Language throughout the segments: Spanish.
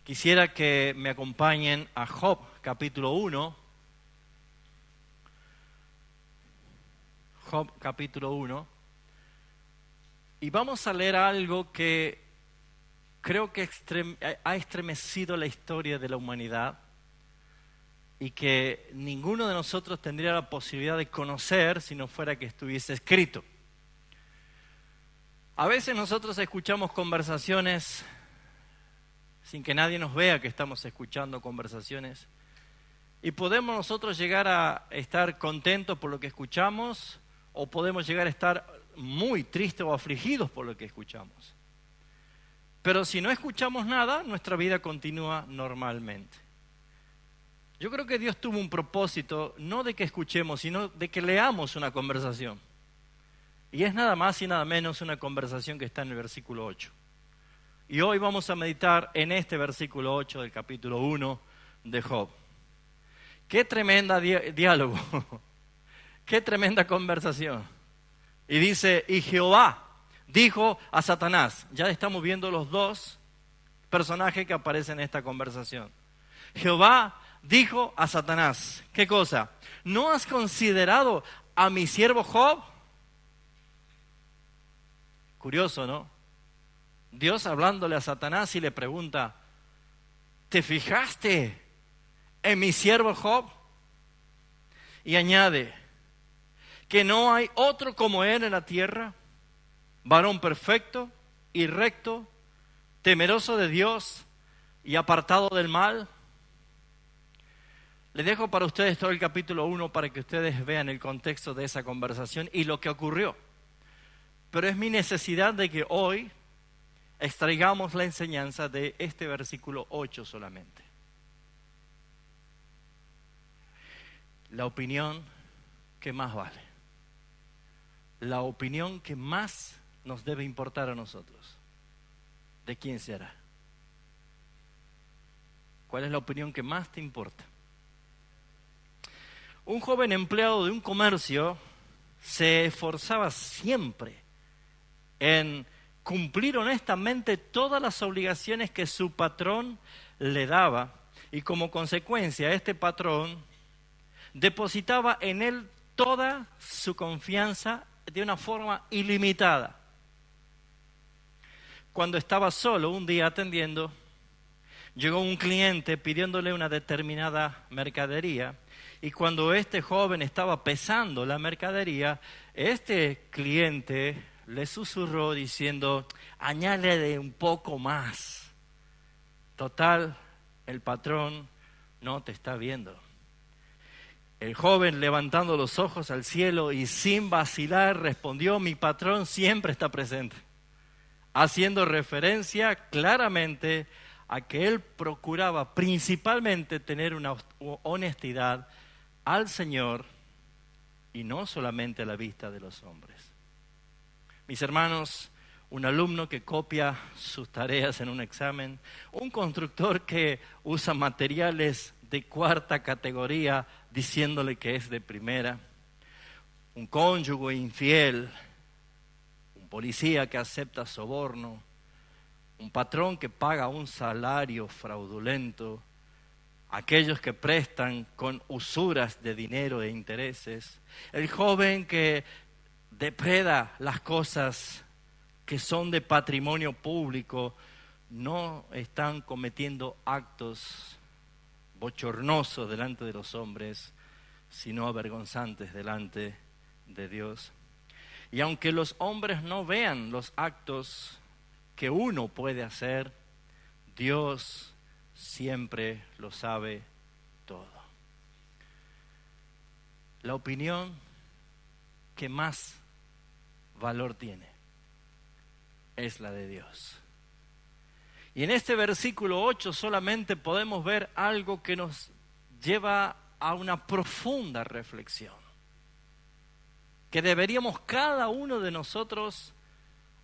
Quisiera que me acompañen a Job, capítulo 1. Job, capítulo 1. Y vamos a leer algo que creo que ha estremecido la historia de la humanidad y que ninguno de nosotros tendría la posibilidad de conocer si no fuera que estuviese escrito. A veces nosotros escuchamos conversaciones sin que nadie nos vea que estamos escuchando conversaciones, y podemos nosotros llegar a estar contentos por lo que escuchamos, o podemos llegar a estar muy tristes o afligidos por lo que escuchamos. Pero si no escuchamos nada, nuestra vida continúa normalmente. Yo creo que Dios tuvo un propósito, no de que escuchemos, sino de que leamos una conversación. Y es nada más y nada menos una conversación que está en el versículo 8. Y hoy vamos a meditar en este versículo 8 del capítulo 1 de Job. ¡Qué tremenda diálogo! ¡Qué tremenda conversación! Y dice, y Jehová dijo a Satanás. Ya estamos viendo los dos personajes que aparecen en esta conversación. Jehová dijo a Satanás, ¿qué cosa? ¿No has considerado a mi siervo Job? Curioso, ¿no? Dios hablándole a Satanás y le pregunta, ¿te fijaste en mi siervo Job? Y añade, que no hay otro como él en la tierra, varón perfecto y recto, temeroso de Dios y apartado del mal. Les dejo para ustedes todo el capítulo 1 para que ustedes vean el contexto de esa conversación y lo que ocurrió. Pero es mi necesidad de que hoy extraigamos la enseñanza de este versículo 8 solamente. La opinión que más vale. La opinión que más nos debe importar a nosotros. ¿De quién será? ¿Cuál es la opinión que más te importa? Un joven empleado de un comercio se esforzaba siempre en cumplir honestamente todas las obligaciones que su patrón le daba, y como consecuencia este patrón depositaba en él toda su confianza de una forma ilimitada. Cuando estaba solo un día atendiendo, llegó un cliente pidiéndole una determinada mercadería, y cuando este joven estaba pesando la mercadería, este cliente le susurró diciendo, añádele un poco más. Total, el patrón no te está viendo. El joven, levantando los ojos al cielo y sin vacilar, respondió, mi patrón siempre está presente, haciendo referencia claramente a que él procuraba principalmente tener una honestidad al Señor y no solamente a la vista de los hombres. Mis hermanos, un alumno que copia sus tareas en un examen, un constructor que usa materiales de cuarta categoría diciéndole que es de primera, un cónyuge infiel, un policía que acepta soborno, un patrón que paga un salario fraudulento, aquellos que prestan con usuras de dinero e intereses, el joven que depreda las cosas que son de patrimonio público, no están cometiendo actos bochornosos delante de los hombres, sino avergonzantes delante de Dios. Y aunque los hombres no vean los actos que uno puede hacer, Dios siempre lo sabe todo. La opinión que más valor tiene es la de Dios. Y en este versículo 8 solamente podemos ver algo que nos lleva a una profunda reflexión, que deberíamos cada uno de nosotros,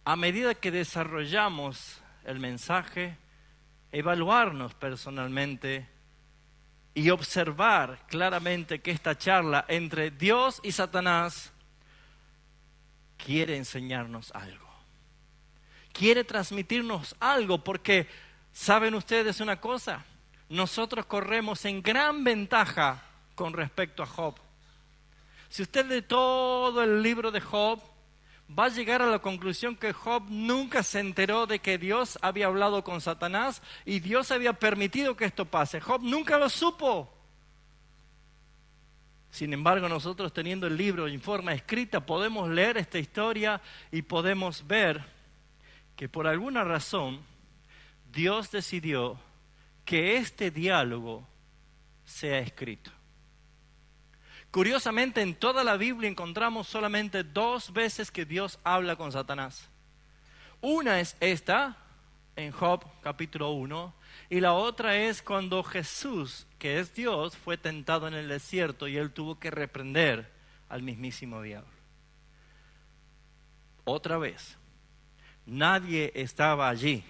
a medida que desarrollamos el mensaje, evaluarnos personalmente y observar claramente que esta charla entre Dios y Satanás quiere enseñarnos algo. Quiere transmitirnos algo, porque ¿Saben ustedes una cosa? Nosotros corremos en gran ventaja con respecto a Job. Si usted lee todo el libro de Job, va a llegar a la conclusión que Job nunca se enteró de que Dios había hablado con Satanás y Dios había permitido que esto pase. Job nunca lo supo. Sin embargo, nosotros teniendo el libro en forma escrita, podemos leer esta historia y podemos ver que por alguna razón Dios decidió que este diálogo sea escrito. Curiosamente, en toda la Biblia encontramos solamente 2 veces que Dios habla con Satanás. Una es esta, en Job capítulo 1, y la otra es cuando Jesús, que es Dios, fue tentado en el desierto y él tuvo que reprender al mismísimo diablo. Otra vez, nadie estaba allí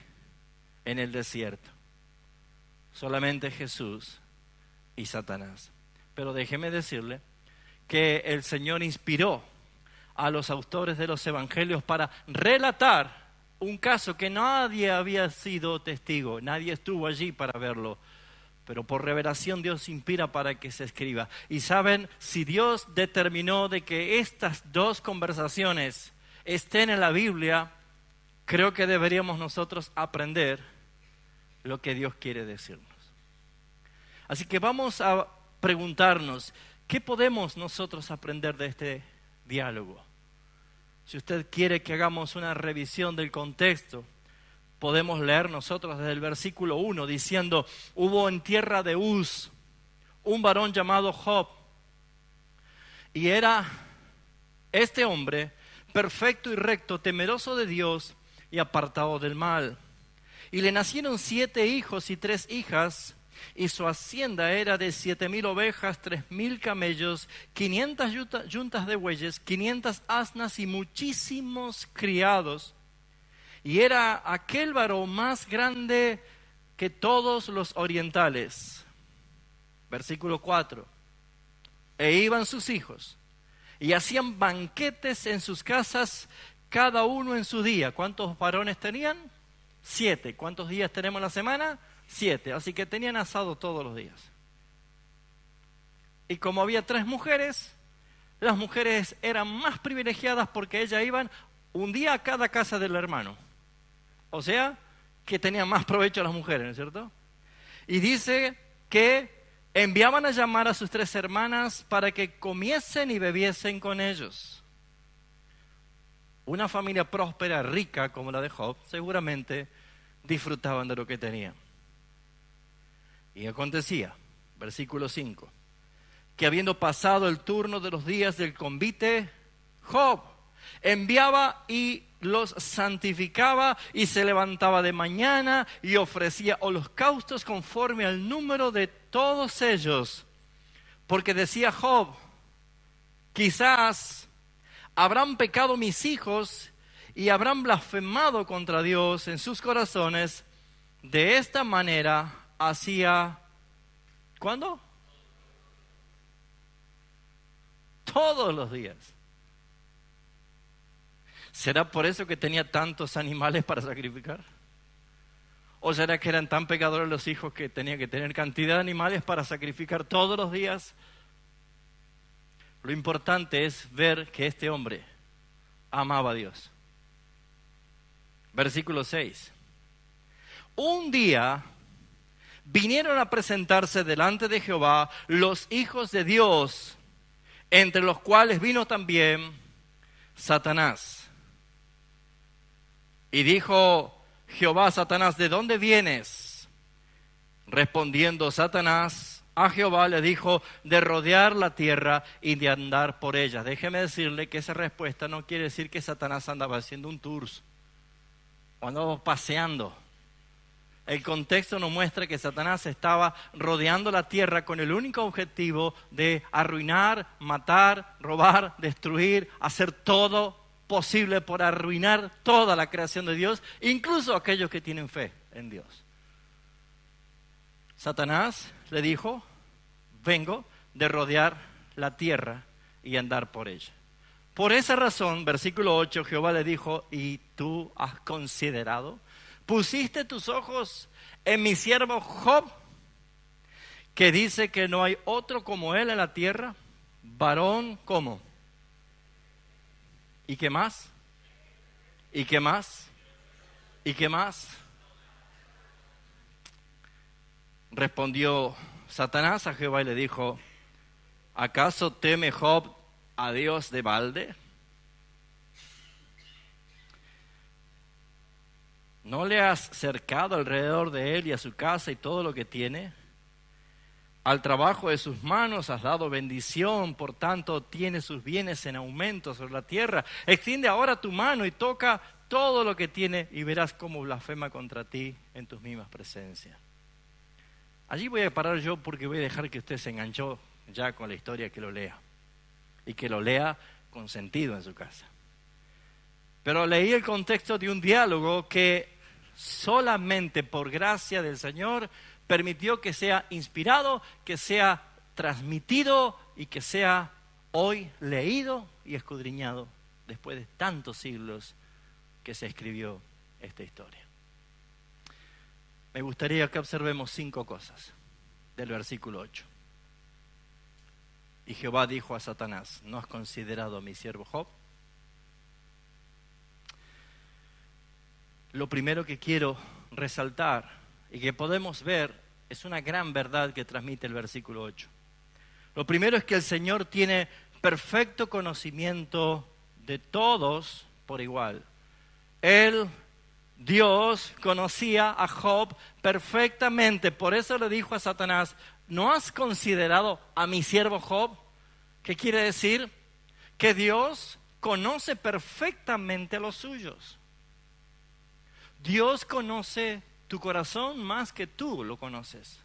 en el desierto, solamente Jesús y Satanás. Pero déjeme decirle que el Señor inspiró a los autores de los evangelios para relatar un caso que nadie había sido testigo, nadie estuvo allí para verlo, pero por revelación Dios inspira para que se escriba. Y saben, si Dios determinó de que estas 2 conversaciones estén en la Biblia, creo que deberíamos nosotros aprender lo que Dios quiere decirnos. Así que vamos a preguntarnos, ¿qué podemos nosotros aprender de este diálogo? Si usted quiere que hagamos una revisión del contexto, podemos leer nosotros desde el versículo 1 diciendo: hubo en tierra de Uz un varón llamado Job, y era este hombre perfecto y recto, temeroso de Dios y apartado del mal. Y le nacieron 7 hijos y 3 hijas, y su hacienda era de 7,000 ovejas, 3,000 camellos, 500 yuntas de bueyes, 500 asnas y muchísimos criados. Y era aquel varón más grande que todos los orientales. Versículo 4. E iban sus hijos y hacían banquetes en sus casas, cada uno en su día. ¿Cuántos varones tenían? 7. ¿Cuántos días tenemos en la semana? 7. Así que tenían asado todos los días. Y como había 3 mujeres, las mujeres eran más privilegiadas porque ellas iban un día a cada casa del hermano. O sea, que tenían más provecho las mujeres, ¿no es cierto? Y dice que enviaban a llamar a sus 3 hermanas para que comiesen y bebiesen con ellos. Una familia próspera, rica como la de Job, seguramente disfrutaban de lo que tenían. Y acontecía, versículo 5, que habiendo pasado el turno de los días del convite, Job enviaba y los santificaba y se levantaba de mañana y ofrecía holocaustos conforme al número de todos ellos. Porque decía Job: quizás habrán pecado mis hijos y habrán blasfemado contra Dios en sus corazones. De esta manera hacía, ¿cuándo? Todos los días. ¿Será por eso que tenía tantos animales para sacrificar? ¿O será que eran tan pecadores los hijos que tenía que tener cantidad de animales para sacrificar todos los días? Lo importante es ver que este hombre amaba a Dios. Versículo 6. Un día vinieron a presentarse delante de Jehová los hijos de Dios, entre los cuales vino también Satanás. Y dijo Jehová a Satanás: ¿de dónde vienes? Respondiendo Satanás a Jehová le dijo: de rodear la tierra y de andar por ella. Déjeme decirle que esa respuesta no quiere decir que Satanás andaba haciendo un tour o andaba paseando. El contexto nos muestra que Satanás estaba rodeando la tierra con el único objetivo de arruinar, matar, robar, destruir, hacer todo posible por arruinar toda la creación de Dios, incluso aquellos que tienen fe en Dios. Satanás le dijo: vengo de rodear la tierra y andar por ella. Por esa razón, versículo 8, Jehová le dijo: ¿y tú has considerado ¿Pusiste tus ojos en mi siervo Job, que dice que no hay otro como él en la tierra? Varón, ¿cómo? ¿Y qué más? ¿Y qué más? ¿Y qué más? Respondió Satanás a Jehová y le dijo: ¿acaso teme Job a Dios de balde? ¿No le has cercado alrededor de él y a su casa y todo lo que tiene? Al trabajo de sus manos has dado bendición, por tanto tiene sus bienes en aumento sobre la tierra. Extiende ahora tu mano y toca todo lo que tiene y verás cómo blasfema contra ti en tus mismas presencias. Allí voy a parar yo porque voy a dejar que usted se enganchó ya con la historia, que lo lea. Y que lo lea con sentido en su casa. Pero leí el contexto de un diálogo que solamente por gracia del Señor permitió que sea inspirado, que sea transmitido y que sea hoy leído y escudriñado después de tantos siglos que se escribió esta historia. Me gustaría que observemos 5 cosas del versículo 8. Y Jehová dijo a Satanás: ¿no has considerado a mi siervo Job? Lo primero que quiero resaltar y que podemos ver es una gran verdad que transmite el versículo 8. Lo primero es que el Señor tiene perfecto conocimiento de todos por igual. Él, Dios, conocía a Job perfectamente. Por eso le dijo a Satanás: ¿no has considerado a mi siervo Job? ¿Qué quiere decir? Que Dios conoce perfectamente a los suyos. Dios conoce tu corazón más que tú lo conoces.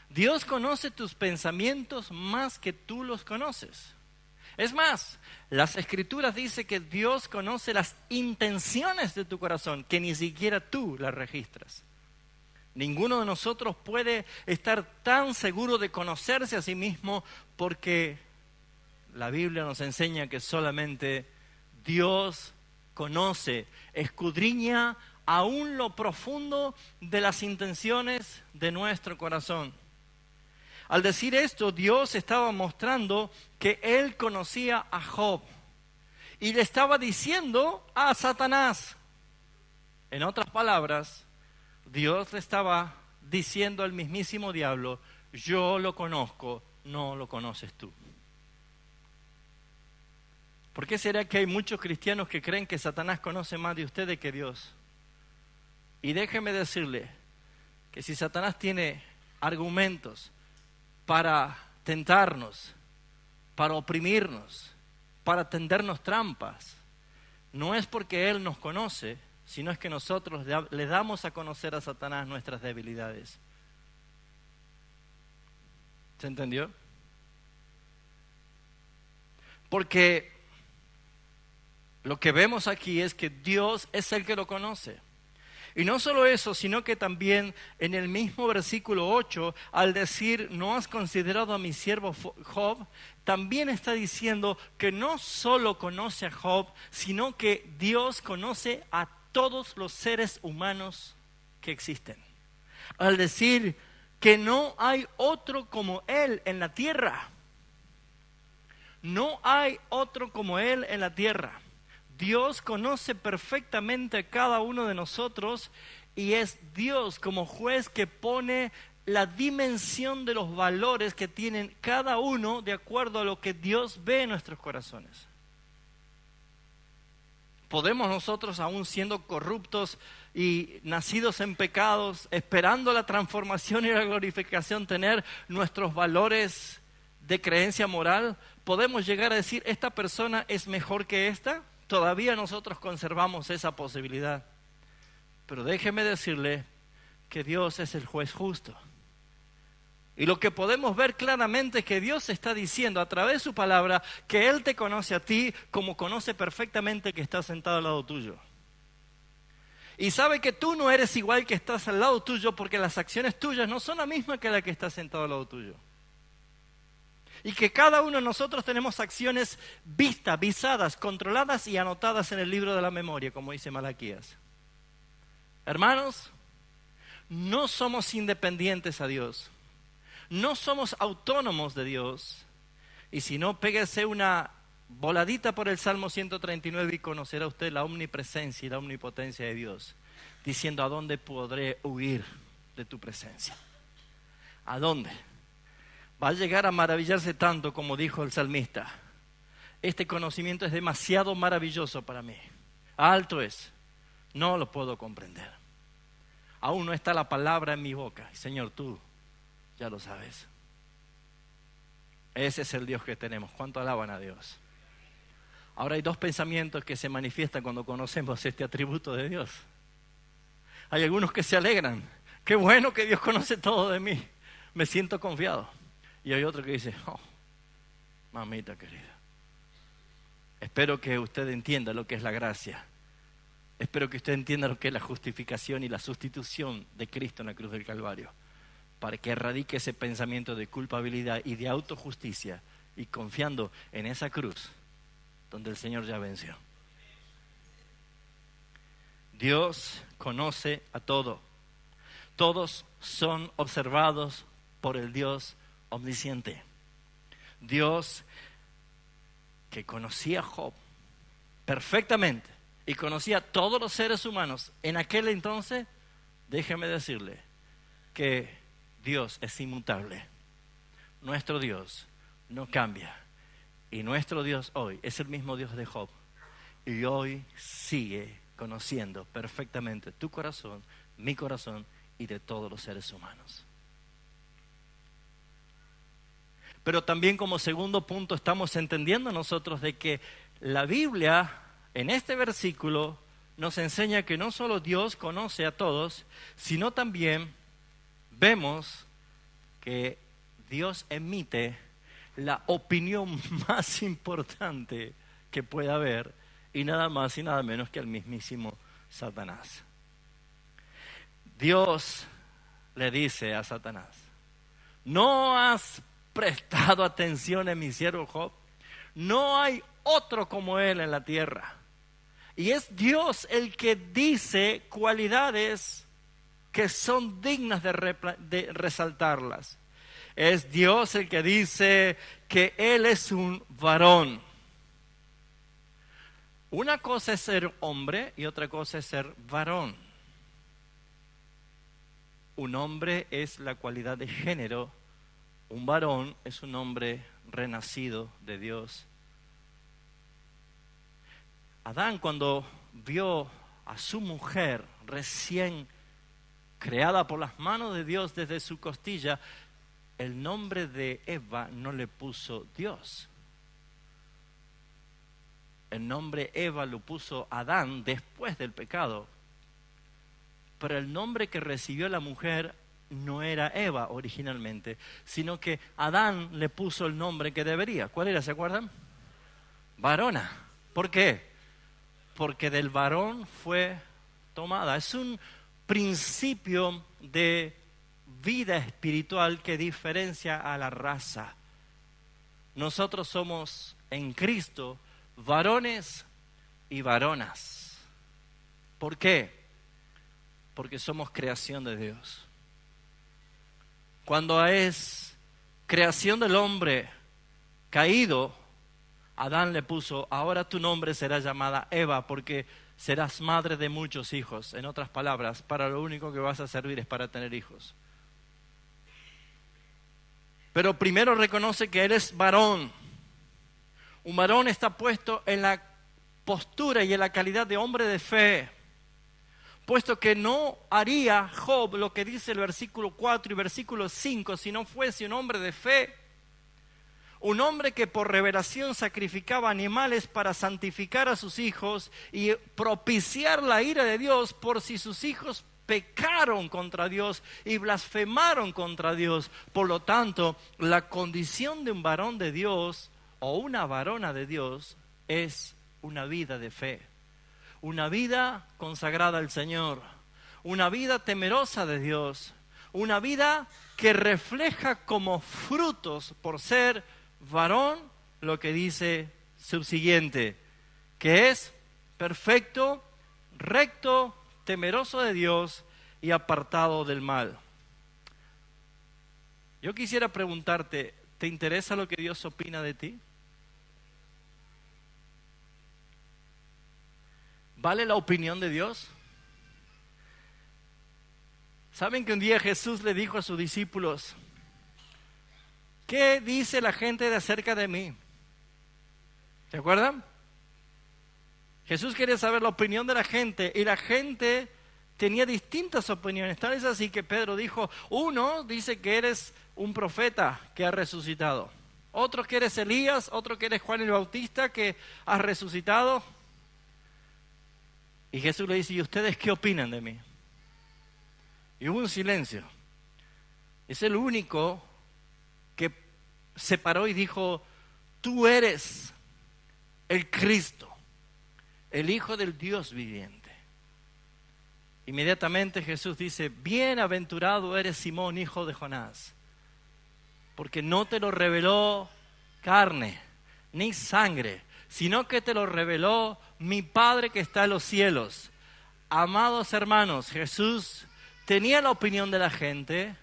Dios conoce tus pensamientos más que tú los conoces. Es más, las Escrituras dicen que Dios conoce las intenciones de tu corazón, que ni siquiera tú las registras. Ninguno de nosotros puede estar tan seguro de conocerse a sí mismo, porque la Biblia nos enseña que solamente Dios conoce, escudriña aún lo profundo de las intenciones de nuestro corazón. Al decir esto, Dios estaba mostrando que Él conocía a Job y le estaba diciendo a Satanás. En otras palabras, Dios le estaba diciendo al mismísimo diablo: yo lo conozco, no lo conoces tú. ¿Por qué será que hay muchos cristianos que creen que Satanás conoce más de ustedes que Dios? Y déjeme decirle que si Satanás tiene argumentos para tentarnos, para oprimirnos, para tendernos trampas, no es porque Él nos conoce, sino es que nosotros le damos a conocer a Satanás nuestras debilidades. ¿Se entendió? Porque lo que vemos aquí es que Dios es el que lo conoce. Y no solo eso, sino que también en el mismo versículo 8, al decir: no has considerado a mi siervo Job, también está diciendo que no solo conoce a Job, sino que Dios conoce a todos los seres humanos que existen. Al decir que no hay otro como Él en la tierra. No hay otro como Él en la tierra. Dios conoce perfectamente a cada uno de nosotros y es Dios como juez que pone la dimensión de los valores que tienen cada uno de acuerdo a lo que Dios ve en nuestros corazones. Podemos nosotros, aún siendo corruptos y nacidos en pecados, esperando la transformación y la glorificación, tener nuestros valores de creencia moral. Podemos llegar a decir: esta persona es mejor que esta. Todavía nosotros conservamos esa posibilidad. Pero déjeme decirle que Dios es el juez justo. Y lo que podemos ver claramente es que Dios está diciendo a través de su palabra que Él te conoce a ti como conoce perfectamente que está sentado al lado tuyo. Y sabe que tú no eres igual que estás al lado tuyo, porque las acciones tuyas no son las mismas que la que está sentado al lado tuyo. Y que cada uno de nosotros tenemos acciones vistas, visadas, controladas y anotadas en el libro de la memoria, como dice Malaquías. Hermanos, no somos independientes a Dios. No somos autónomos de Dios. Y si no, péguese una voladita por el Salmo 139 y conocerá usted la omnipresencia y la omnipotencia de Dios, diciendo: ¿a dónde podré huir de tu presencia? ¿A dónde? Va a llegar a maravillarse tanto como dijo el salmista: este conocimiento es demasiado maravilloso para mí. Alto es, no lo puedo comprender. Aún no está la palabra en mi boca. Señor, tú ya lo sabes. Ese es el Dios que tenemos. ¿Cuánto alaban a Dios? Ahora hay dos pensamientos que se manifiestan cuando conocemos este atributo de Dios. Hay algunos que se alegran. Qué bueno que Dios conoce todo de mí. Me siento confiado. Y hay otro que dice: oh, mamita querida. Espero que usted entienda lo que es la gracia. Espero que usted entienda lo que es la justificación y la sustitución de Cristo en la cruz del Calvario, para que erradique ese pensamiento de culpabilidad y de autojusticia, y confiando en esa cruz donde el Señor ya venció. Dios conoce a todo. Todos son observados por el Dios omnisciente. Dios, que conocía a Job perfectamente y conocía a todos los seres humanos en aquel entonces, déjeme decirle que Dios es inmutable. Nuestro Dios no cambia. Y nuestro Dios hoy es el mismo Dios de Job. Y hoy sigue conociendo perfectamente tu corazón, mi corazón y de todos los seres humanos. Pero también, como segundo punto, estamos entendiendo nosotros de que la Biblia, en este versículo, nos enseña que no solo Dios conoce a todos, sino también vemos que Dios emite la opinión más importante que pueda haber, y nada más y nada menos que al mismísimo Satanás. Dios le dice a Satanás: ¿no has prestado atención en mi siervo Job? No hay otro como él en la tierra. Y es Dios el que dice cualidades que son dignas de resaltarlas. Es Dios el que dice que él es un varón. Una cosa es ser hombre y otra cosa es ser varón. Un hombre es la cualidad de género. Un varón es un hombre renacido de Dios. Adán, cuando vio a su mujer recién creada por las manos de Dios desde su costilla, el nombre de Eva no le puso Dios. El nombre Eva lo puso Adán después del pecado. Pero el nombre que recibió la mujer no era Eva originalmente, sino que Adán le puso el nombre que debería. ¿Cuál era? ¿Se acuerdan? Varona. ¿Por qué? Porque del varón fue tomada. Es un principio de vida espiritual que diferencia a la raza. Nosotros somos en Cristo varones y varonas. ¿Por qué? Porque somos creación de Dios. Cuando es creación del hombre caído, Adán le puso: ahora tu nombre será llamada Eva, porque serás madre de muchos hijos. En otras palabras, para lo único que vas a servir es para tener hijos. Pero primero reconoce que él es varón. Un varón está puesto en la postura y en la calidad de hombre de fe, puesto que no haría Job lo que dice el versículo 4 y versículo 5 si no fuese un hombre de fe. Un hombre que por revelación sacrificaba animales para santificar a sus hijos y propiciar la ira de Dios por si sus hijos pecaron contra Dios y blasfemaron contra Dios. Por lo tanto, la condición de un varón de Dios o una varona de Dios es una vida de fe, una vida consagrada al Señor, una vida temerosa de Dios, una vida que refleja como frutos por ser varón lo que dice subsiguiente, que es perfecto, recto, temeroso de Dios y apartado del mal. Yo quisiera preguntarte, ¿te interesa lo que Dios opina de ti? ¿Vale la opinión de Dios? ¿Saben que un día Jesús le dijo a sus discípulos, ¿qué dice la gente acerca de mí? ¿Se acuerdan? Jesús quería saber la opinión de la gente y la gente tenía distintas opiniones. Tal es así que Pedro dijo, uno dice que eres un profeta que ha resucitado. Otro que eres Elías, otro que eres Juan el Bautista que has resucitado. Y Jesús le dice, ¿y ustedes qué opinan de mí? Y hubo un silencio. Es el único que se paró y dijo, tú eres el Cristo, el Hijo del Dios viviente. Inmediatamente Jesús dice, bienaventurado eres Simón, hijo de Jonás, porque no te lo reveló carne ni sangre, sino que te lo reveló mi Padre que está en los cielos. Amados hermanos, Jesús tenía la opinión de la gente,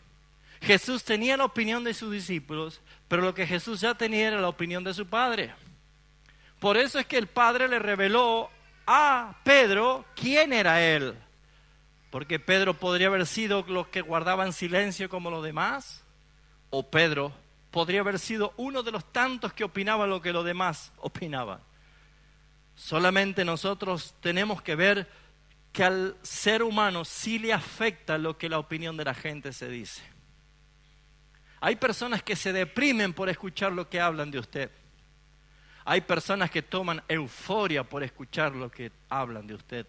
Jesús tenía la opinión de sus discípulos, pero lo que Jesús ya tenía era la opinión de su Padre. Por eso es que el Padre le reveló a Pedro quién era Él. Porque Pedro podría haber sido los que guardaban silencio como los demás, o Pedro podría haber sido uno de los tantos que opinaban lo que los demás opinaban. Solamente nosotros tenemos que ver que al ser humano sí le afecta lo que la opinión de la gente se dice. Hay personas que se deprimen por escuchar lo que hablan de usted. Hay personas que toman euforia por escuchar lo que hablan de usted.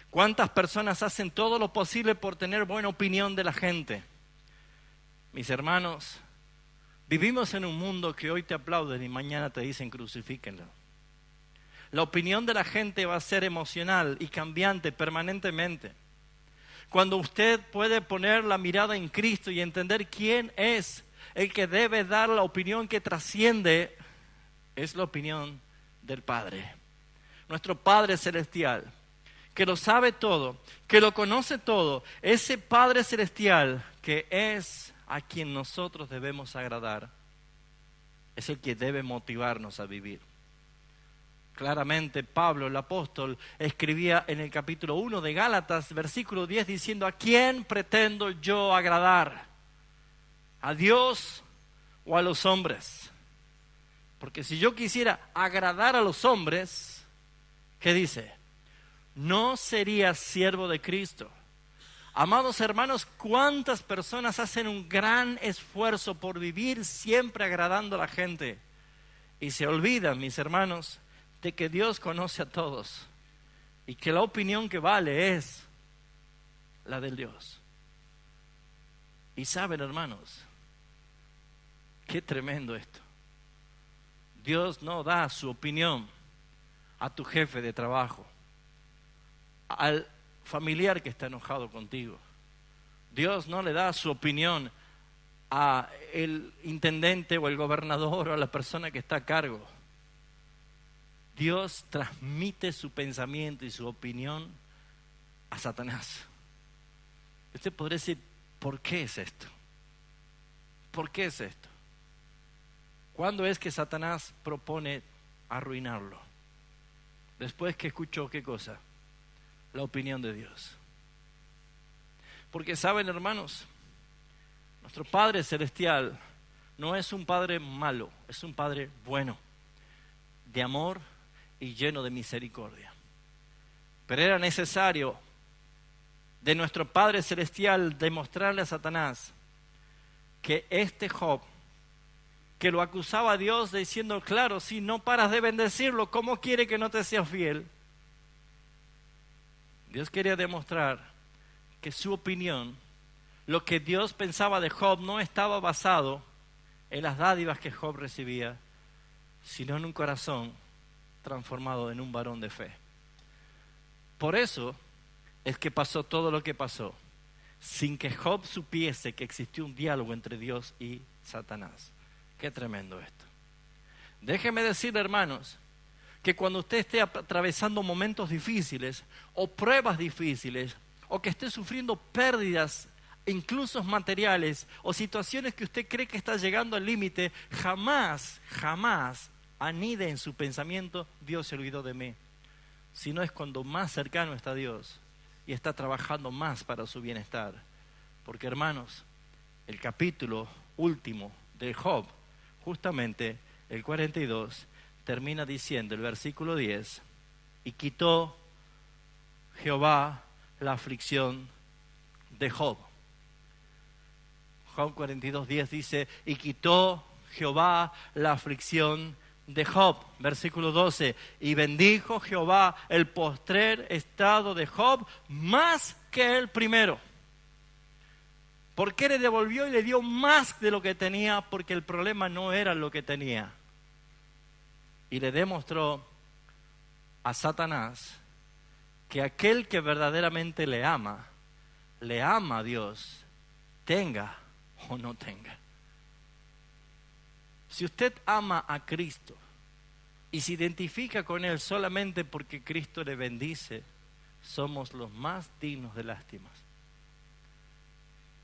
¿Cuántas personas hacen todo lo posible por tener buena opinión de la gente? Mis hermanos, vivimos en un mundo que hoy te aplauden y mañana te dicen crucifíquenlo. La opinión de la gente va a ser emocional y cambiante permanentemente. Cuando usted puede poner la mirada en Cristo y entender quién es el que debe dar la opinión que trasciende, es la opinión del Padre. Nuestro Padre Celestial, que lo sabe todo, que lo conoce todo, ese Padre Celestial que es a quien nosotros debemos agradar, es el que debe motivarnos a vivir. Claramente Pablo, el apóstol, escribía en el capítulo 1 de Gálatas, versículo 10, diciendo, ¿a quién pretendo yo agradar? ¿A Dios o a los hombres? Porque si yo quisiera agradar a los hombres, ¿qué dice? No sería siervo de Cristo. Amados hermanos, ¿cuántas personas hacen un gran esfuerzo por vivir siempre agradando a la gente? Y se olvidan, mis hermanos, de que Dios conoce a todos y que la opinión que vale es la del Dios. Y saben, hermanos, qué tremendo esto. Dios no da su opinión a tu jefe de trabajo, al familiar que está enojado contigo. Dios no le da su opinión a el intendente o el gobernador o a la persona que está a cargo. Dios transmite su pensamiento y su opinión a Satanás. Usted podría decir, ¿por qué es esto? ¿Por qué es esto? ¿Cuándo es que Satanás propone arruinarlo? Después que escuchó, ¿qué cosa? La opinión de Dios. Porque saben, hermanos, nuestro Padre Celestial no es un Padre malo, es un Padre bueno, de amor y lleno de misericordia. Pero era necesario de nuestro Padre Celestial demostrarle a Satanás que este Job, que lo acusaba a Dios diciendo, claro, si no paras de bendecirlo, ¿cómo quiere que no te sea fiel? Dios quería demostrar que su opinión, lo que Dios pensaba de Job, no estaba basado en las dádivas que Job recibía, sino en un corazón transformado en un varón de fe. Por eso es que pasó todo lo que pasó, sin que Job supiese que existió un diálogo entre Dios y Satanás. Qué tremendo esto. Déjeme decirle, hermanos, que cuando usted esté atravesando momentos difíciles o pruebas difíciles o que esté sufriendo pérdidas, incluso materiales, o situaciones que usted cree que está llegando al límite, jamás anide en su pensamiento, Dios se olvidó de mí. Sino es cuando más cercano está Dios y está trabajando más para su bienestar. Porque, hermanos, el capítulo último de Job, justamente el 42, termina diciendo, el versículo 10, y quitó Jehová la aflicción de Job. Job 42:10 dice, y quitó Jehová la aflicción de Job. Versículo 12, y bendijo Jehová el postrer estado de Job más que el primero. ¿Por qué le devolvió y le dio más de lo que tenía? Porque el problema no era lo que tenía. Y le demostró a Satanás que aquel que verdaderamente le ama a Dios, tenga o no tenga. Si usted ama a Cristo y se identifica con Él solamente porque Cristo le bendice, somos los más dignos de lástimas.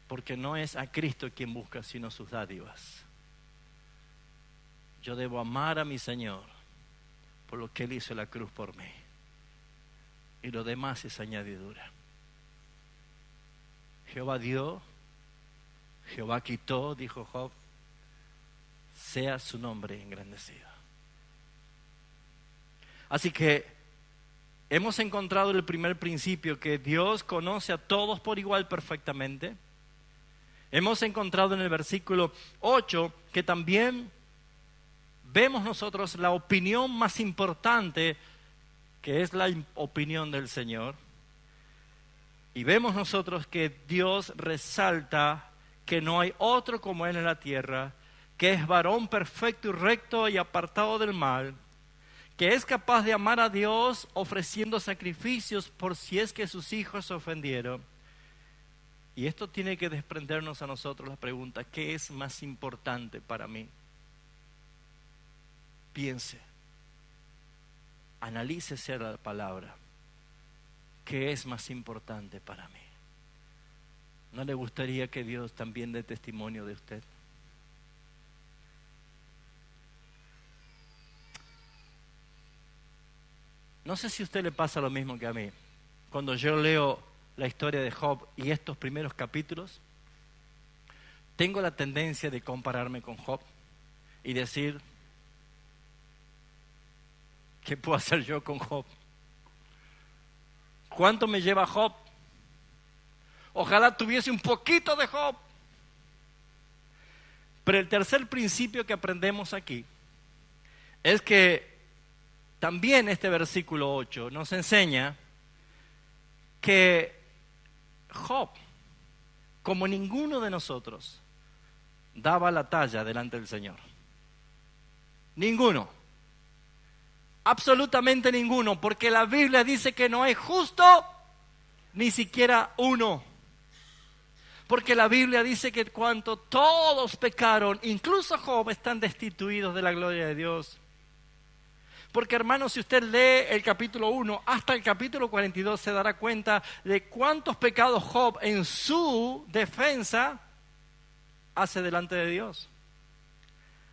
Porque no es a Cristo quien busca, sino sus dádivas. Yo debo amar a mi Señor por lo que Él hizo en la cruz por mí. Y lo demás es añadidura. Jehová dio, Jehová quitó, dijo Job, sea su nombre engrandecido. Así que hemos encontrado el primer principio, que Dios conoce a todos por igual perfectamente. Hemos encontrado en el versículo 8 que también vemos nosotros la opinión más importante, que es la opinión del Señor. Y vemos nosotros que Dios resalta que no hay otro como Él en la tierra, que es varón perfecto y recto y apartado del mal, que es capaz de amar a Dios ofreciendo sacrificios por si es que sus hijos se ofendieron. Y esto tiene que desprendernos a nosotros la pregunta, ¿qué es más importante para mí? Piense, analícese la palabra. ¿Qué es más importante para mí? ¿No le gustaría que Dios también dé testimonio de usted? No sé si a usted le pasa lo mismo que a mí. Cuando yo leo la historia de Job y estos primeros capítulos, tengo la tendencia de compararme con Job y decir, ¿qué puedo hacer yo con Job? ¿Cuánto me lleva Job? Ojalá tuviese un poquito de Job. Pero el tercer principio que aprendemos aquí es que también este versículo 8 nos enseña que Job, como ninguno de nosotros, daba la talla delante del Señor. Ninguno. Absolutamente ninguno, porque la Biblia dice que no hay justo ni siquiera uno. Porque la Biblia dice que cuanto todos pecaron, incluso Job, están destituidos de la gloria de Dios. Porque, hermanos, si usted lee el capítulo 1 hasta el capítulo 42, se dará cuenta de cuántos pecados Job en su defensa hace delante de Dios.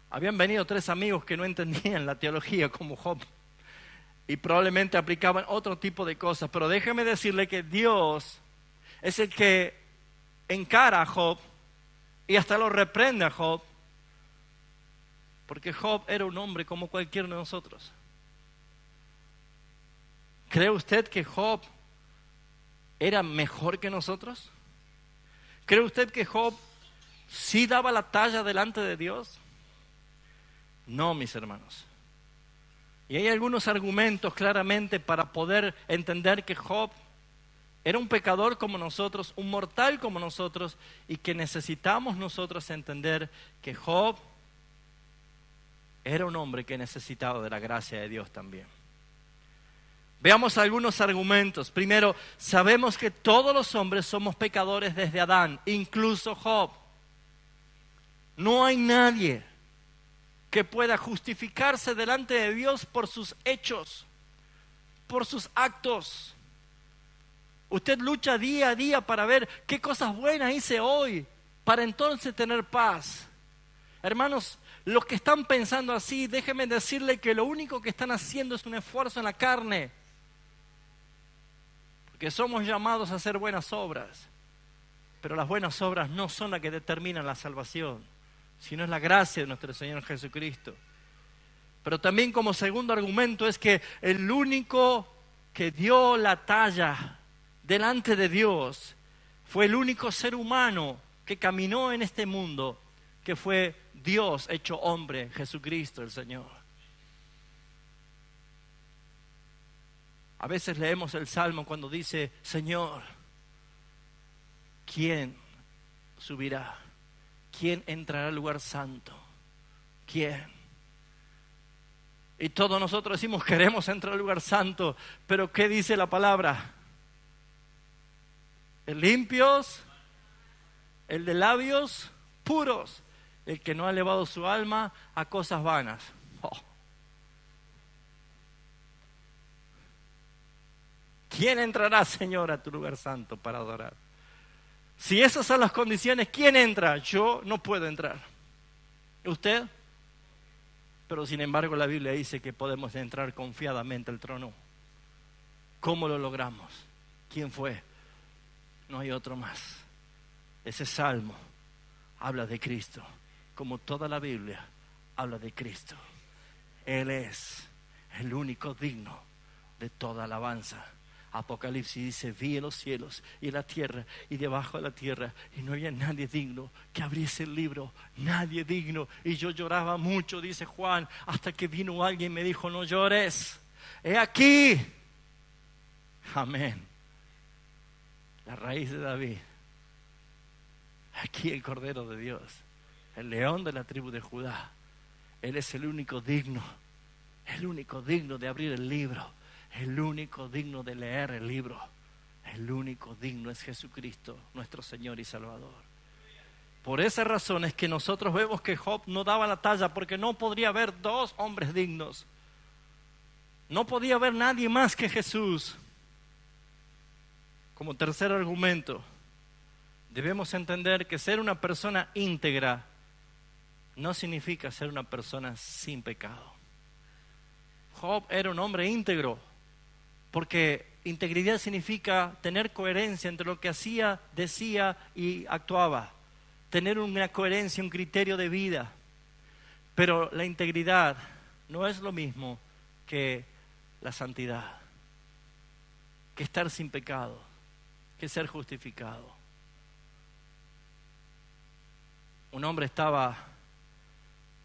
Habían venido 3 amigos que no entendían la teología como Job y probablemente aplicaban otro tipo de cosas, pero déjeme decirle que Dios es el que encara a Job y hasta lo reprende a Job, porque Job era un hombre como cualquiera de nosotros. ¿Cree usted que Job era mejor que nosotros? ¿Cree usted que Job sí daba la talla delante de Dios? No, mis hermanos. Y hay algunos argumentos claramente para poder entender que Job era un pecador como nosotros, un mortal como nosotros, y que necesitamos nosotros entender que Job era un hombre que necesitaba de la gracia de Dios también. Veamos algunos argumentos. Primero, sabemos que todos los hombres somos pecadores desde Adán, incluso Job. No hay nadie que pueda justificarse delante de Dios por sus hechos, por sus actos. Usted lucha día a día para ver qué cosas buenas hice hoy, para entonces tener paz. Hermanos, los que están pensando así, déjenme decirle que lo único que están haciendo es un esfuerzo en la carne. Porque somos llamados a hacer buenas obras. Pero las buenas obras no son las que determinan la salvación, sino es la gracia de nuestro Señor Jesucristo. Pero también como segundo argumento es que el único que dio la talla delante de Dios fue el único ser humano que caminó en este mundo, que fue Dios hecho hombre, Jesucristo el Señor. A veces leemos el Salmo cuando dice, Señor, ¿quién subirá? ¿Quién entrará al lugar santo? ¿Quién? Y todos nosotros decimos, queremos entrar al lugar santo, pero ¿qué dice la palabra? El limpios, el de labios puros, el que no ha elevado su alma a cosas vanas. Oh. ¿Quién entrará, Señor, a tu lugar santo para adorar? Si esas son las condiciones, ¿quién entra? Yo no puedo entrar. ¿Usted? Pero sin embargo la Biblia dice que podemos entrar confiadamente al trono. ¿Cómo lo logramos? ¿Quién fue? No hay otro más. Ese salmo habla de Cristo, como toda la Biblia habla de Cristo. Él es el único digno de toda alabanza. Apocalipsis dice, vi en los cielos y en la tierra y debajo de la tierra, y no había nadie digno que abriese el libro, nadie digno. Y yo lloraba mucho, dice Juan, hasta que vino alguien y me dijo, no llores, he aquí. Amén. La raíz de David. Aquí el Cordero de Dios, el león de la tribu de Judá. Él es el único digno de abrir el libro, el único digno de leer el libro. El único digno es Jesucristo, nuestro Señor y Salvador. Por esa razón es que nosotros vemos que Job no daba la talla, porque no podría haber dos hombres dignos. No podía haber nadie más que Jesús. Como tercer argumento, debemos entender que ser una persona íntegra no significa ser una persona sin pecado. Job era un hombre íntegro, porque integridad significa tener coherencia entre lo que hacía, decía y actuaba. Tener una coherencia, un criterio de vida. Pero la integridad no es lo mismo que la santidad, que estar sin pecado, que ser justificado. Un hombre estaba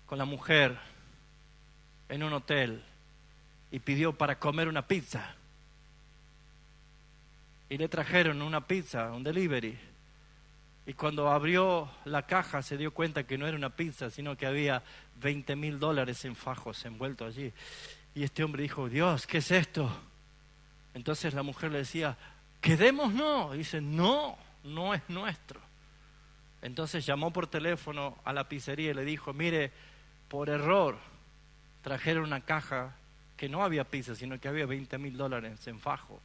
con la mujer en un hotel y pidió para comer una pizza. Y le trajeron una pizza, un delivery. Y cuando abrió la caja se dio cuenta que no era una pizza, sino que había $20,000 en fajos envueltos allí. Y este hombre dijo, Dios, ¿qué es esto? Entonces la mujer le decía, quedémonos. Y dice, no, no es nuestro. Entonces llamó por teléfono a la pizzería y le dijo, mire, por error trajeron una caja que no había pizza, sino que había $20,000 en fajo.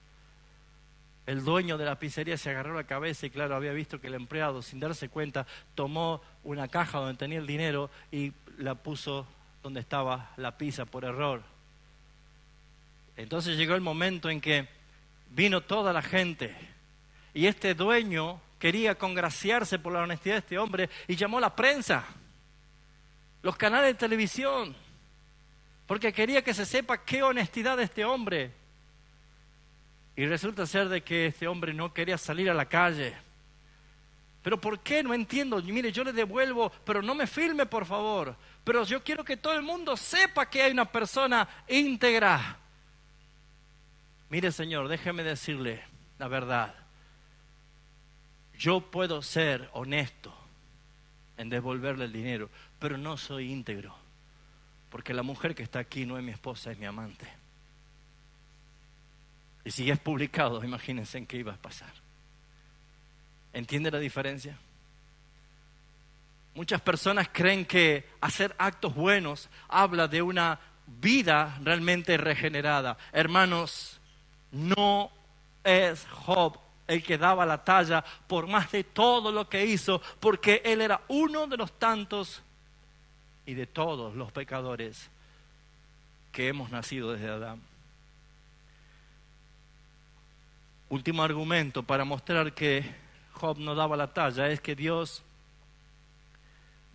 El dueño de la pizzería se agarró la cabeza y claro, había visto que el empleado, sin darse cuenta, tomó una caja donde tenía el dinero y la puso donde estaba la pizza por error. Entonces llegó el momento en que vino toda la gente y este dueño quería congraciarse por la honestidad de este hombre y llamó a la prensa, los canales de televisión, porque quería que se sepa qué honestidad de este hombre. Y resulta ser de que este hombre no quería salir a la calle. ¿Pero por qué? No entiendo. Mire, yo le devuelvo, pero no me filme, por favor. Pero yo quiero que todo el mundo sepa que hay una persona íntegra. Mire, señor, déjeme decirle la verdad. Yo puedo ser honesto en devolverle el dinero, pero no soy íntegro. Porque la mujer que está aquí no es mi esposa, es mi amante. Y si es publicado, imagínense en qué iba a pasar. ¿Entiende la diferencia? Muchas personas creen que hacer actos buenos habla de una vida realmente regenerada. Hermanos, no es Job el que daba la talla por más de todo lo que hizo, porque él era uno de los tantos y de todos los pecadores que hemos nacido desde Adán. Último argumento para mostrar que Job no daba la talla es que Dios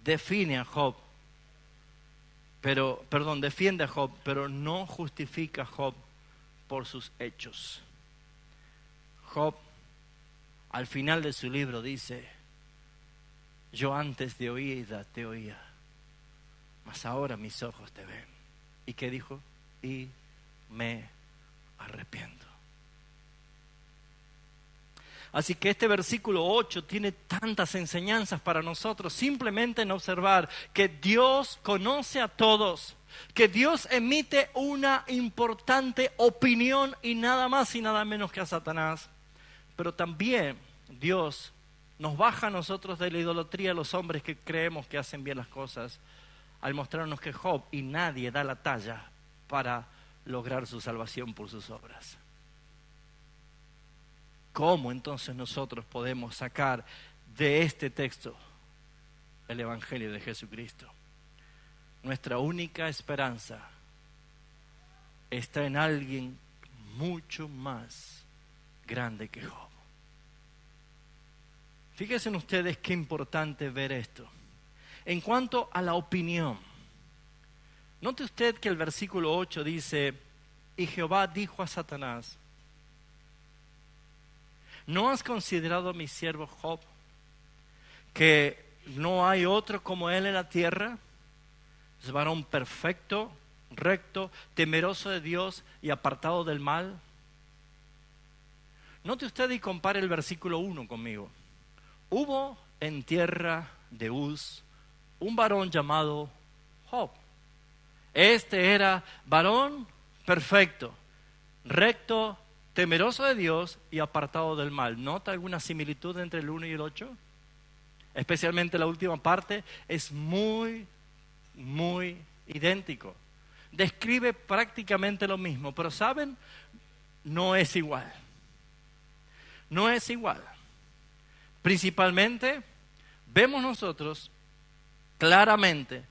define a Job, defiende a Job, pero no justifica a Job por sus hechos. Job, al final de su libro, dice: yo antes de oída te oía, mas ahora mis ojos te ven. ¿Y qué dijo? Y me arrepiento. Así que este versículo 8 tiene tantas enseñanzas para nosotros, simplemente en observar que Dios conoce a todos, que Dios emite una importante opinión y nada más y nada menos que a Satanás. Pero también Dios nos baja a nosotros de la idolatría a los hombres que creemos que hacen bien las cosas, al mostrarnos que Job y nadie da la talla para lograr su salvación por sus obras. ¿Cómo entonces nosotros podemos sacar de este texto el Evangelio de Jesucristo? Nuestra única esperanza está en alguien mucho más grande que Job. Fíjense ustedes qué importante ver esto. En cuanto a la opinión, note usted que el versículo 8 dice: y Jehová dijo a Satanás: ¿no has considerado a mi siervo Job, que no hay otro como él en la tierra? Es varón perfecto, recto, temeroso de Dios y apartado del mal. Note usted y compare el versículo 1 conmigo. Hubo en tierra de Uz un varón llamado Job. Este era varón perfecto, recto, temeroso de Dios y apartado del mal. ¿Nota alguna similitud entre el 1 y el 8? Especialmente la última parte es muy idéntico. Describe prácticamente lo mismo, pero ¿saben? No es igual. No es igual. Principalmente, vemos nosotros claramente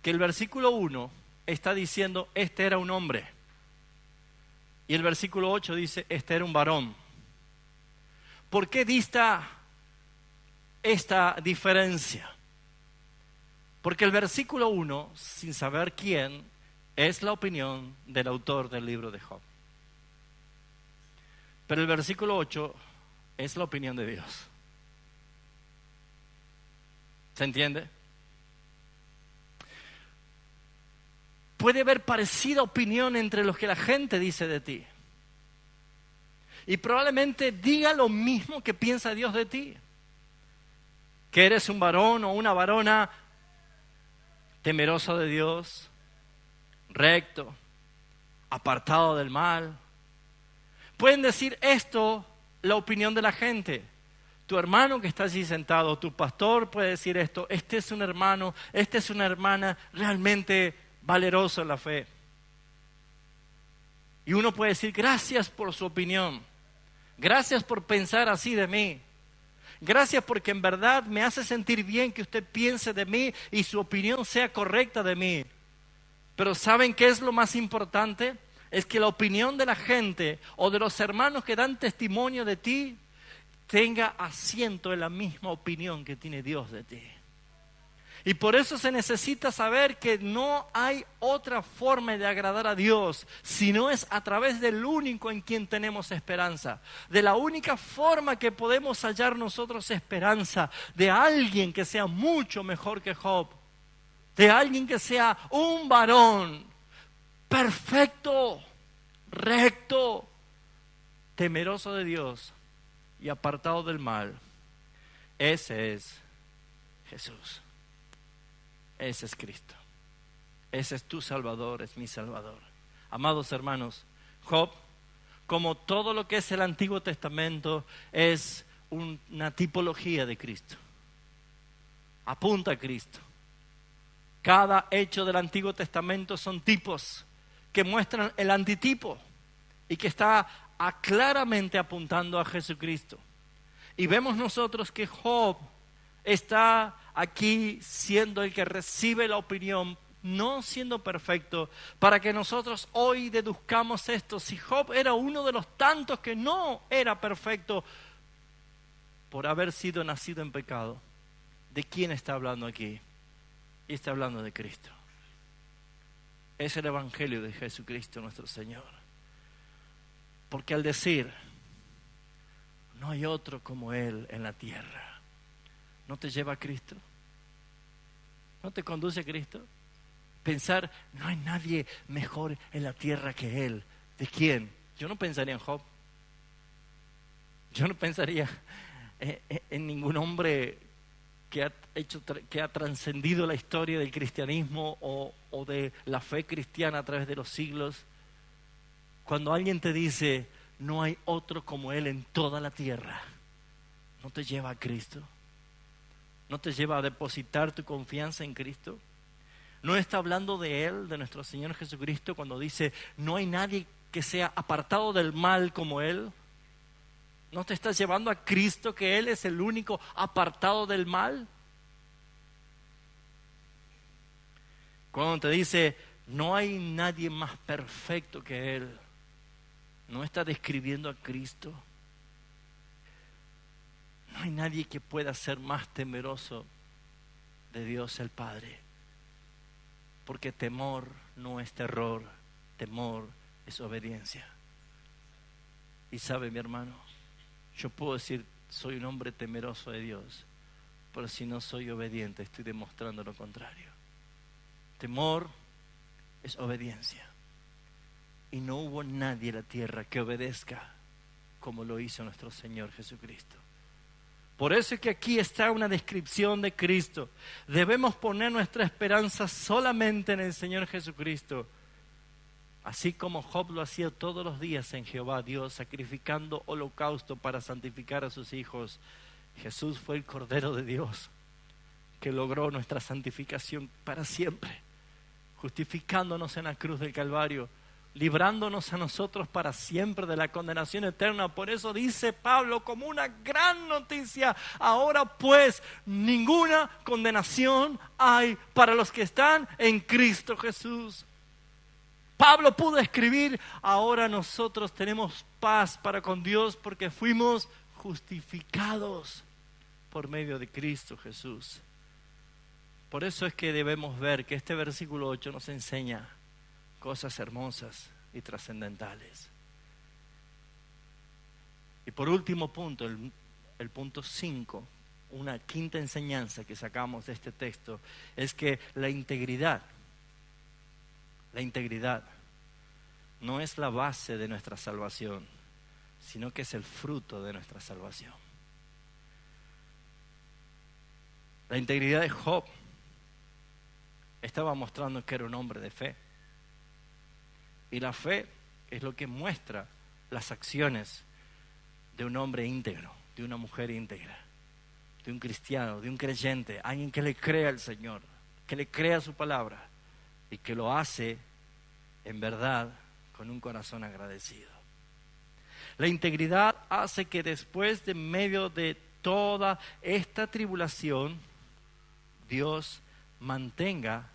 que el versículo 1 está diciendo: este era un hombre. Y el versículo 8 dice: este era un varón. ¿Por qué dista esta diferencia? Porque el versículo 1, sin saber quién, es la opinión del autor del libro de Job. Pero el versículo 8 es la opinión de Dios. ¿Se entiende? Puede haber parecida opinión entre los que la gente dice de ti. Y probablemente diga lo mismo que piensa Dios de ti. Que eres un varón o una varona temeroso de Dios, recto, apartado del mal. Pueden decir esto la opinión de la gente. Tu hermano que está allí sentado, tu pastor puede decir esto: este es un hermano, esta es una hermana realmente valeroso en la fe. Y uno puede decir: gracias por su opinión, gracias por pensar así de mí, gracias porque en verdad me hace sentir bien que usted piense de mí y su opinión sea correcta de mí. Pero ¿saben qué es lo más importante? Es que la opinión de la gente o de los hermanos que dan testimonio de ti tenga asiento en la misma opinión que tiene Dios de ti. Y por eso se necesita saber que no hay otra forma de agradar a Dios, sino es a través del único en quien tenemos esperanza. De la única forma que podemos hallar nosotros esperanza, de alguien que sea mucho mejor que Job, de alguien que sea un varón perfecto, recto, temeroso de Dios y apartado del mal. Ese es Jesús. Ese es Cristo. Ese es tu Salvador, es mi Salvador. Amados hermanos, Job, como todo lo que es el Antiguo Testamento, es una tipología de Cristo. apunta a Cristo. Cada hecho del Antiguo Testamento son tipos que muestran el antitipo y que está claramente apuntando a Jesucristo. Y vemos nosotros que Job está aquí siendo el que recibe la opinión, no siendo perfecto, para que nosotros hoy deduzcamos esto. Si Job era uno de los tantos que no era perfecto por haber sido nacido en pecado, ¿de quién está hablando aquí? Y está hablando de Cristo. Es el Evangelio de Jesucristo nuestro Señor. Porque al decir, no hay otro como Él en la tierra, ¿no te lleva a Cristo? ¿No te conduce a Cristo? Pensar, no hay nadie mejor en la tierra que Él. ¿De quién? Yo no pensaría en Job. Yo no pensaría en ningún hombre que ha trascendido la historia del cristianismo o de la fe cristiana a través de los siglos. Cuando alguien te dice, no hay otro como Él en toda la tierra, ¿no te lleva a Cristo? ¿No te lleva a depositar tu confianza en Cristo? ¿No está hablando de Él, de nuestro Señor Jesucristo, cuando dice, no hay nadie que sea apartado del mal como Él? ¿No te estás llevando a Cristo, que Él es el único apartado del mal? Cuando te dice, no hay nadie más perfecto que Él, ¿no está describiendo a Cristo? No hay nadie que pueda ser más temeroso de Dios el Padre. Porque temor no es terror, temor es obediencia. Y sabe, mi hermano, yo puedo decir, soy un hombre temeroso de Dios, pero si no soy obediente, estoy demostrando lo contrario. Temor es obediencia. Y no hubo nadie en la tierra que obedezca como lo hizo nuestro Señor Jesucristo. Por eso es que aquí está una descripción de Cristo. Debemos poner nuestra esperanza solamente en el Señor Jesucristo. Así como Job lo hacía todos los días en Jehová Dios, sacrificando holocausto para santificar a sus hijos, Jesús fue el Cordero de Dios que logró nuestra santificación para siempre, justificándonos en la cruz del Calvario, librándonos a nosotros para siempre de la condenación eterna. Por eso dice Pablo como una gran noticia, ahora pues ninguna condenación hay para los que están en Cristo Jesús. Pablo pudo escribir, ahora nosotros tenemos paz para con Dios porque fuimos justificados por medio de Cristo Jesús. Por eso es que debemos ver que este versículo 8 nos enseña cosas hermosas y trascendentales. Y por último punto, el punto 5, una quinta enseñanza que sacamos de este texto, es que la integridad no es la base de nuestra salvación, sino que es el fruto de nuestra salvación. La integridad de Job estaba mostrando que era un hombre de fe. Y la fe es lo que muestra las acciones de un hombre íntegro, de una mujer íntegra, de un cristiano, de un creyente, alguien que le crea al Señor, que le crea su palabra y que lo hace en verdad con un corazón agradecido. La integridad hace que después de medio de toda esta tribulación, Dios mantenga